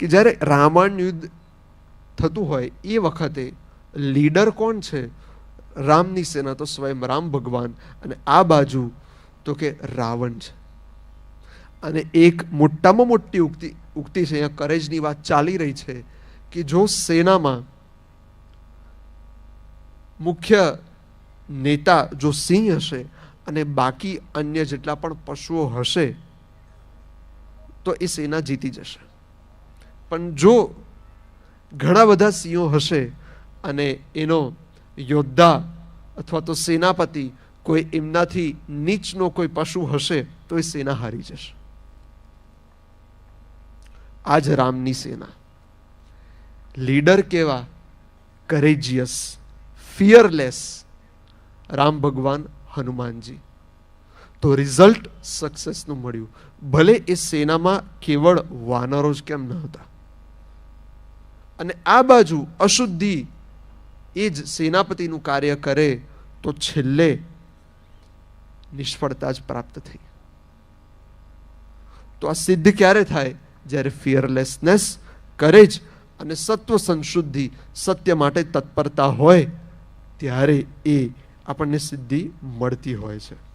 કે જ્યારે રાવણ યુદ્ધ થતું હોય એ વખતે લીડર કોણ છે? રામની સેના તો સ્વયં રામ ભગવાન, અને આ બાજુ તો કે રાવણ છે. અને એક મોટામાં મોટી ઉક્તિ છે, અહીંયા કરેજની વાત ચાલી રહી છે કે જો સેનામાં મુખ્ય નેતા જો સિંહ હશે અને બાકી અન્ય જેટલા પણ પશુઓ હશે તો એ સેના જીતી જશે. પણ જો ઘણા બધા સિંહો હશે અને એનો યોદ્ધા અથવા તો સેનાપતિ કોઈ એમનાથી નીચનો કોઈ પશુ હશે તો એ સેના હારી જશે. આજ રામની સેના. લીડર કેવા? કરેજિયસ, ફિયરલેસ રામ ભગવાન હનુમાનજી. તો રિઝલ્ટ સક્સેસનું મળ્યું. ભલે એ સેનામાં કેવળ વાનરો જ કેમ ન હતા. અને આ બાજુ અશુદ્ધિ એ જ સેનાપતિનું કાર્ય કરે તો છેલ્લે નિષ્ફળતા જ પ્રાપ્ત થઈ. તો આ સિદ્ધ ક્યારે થાય? જ્યારે ફિયરલેસનેસ, કરેજ અને સત્વ સંશુદ્ધિ, સત્ય માટે તત્પરતા હોય ત્યારે એ આપણને સિદ્ધિ મળતી હોય છે.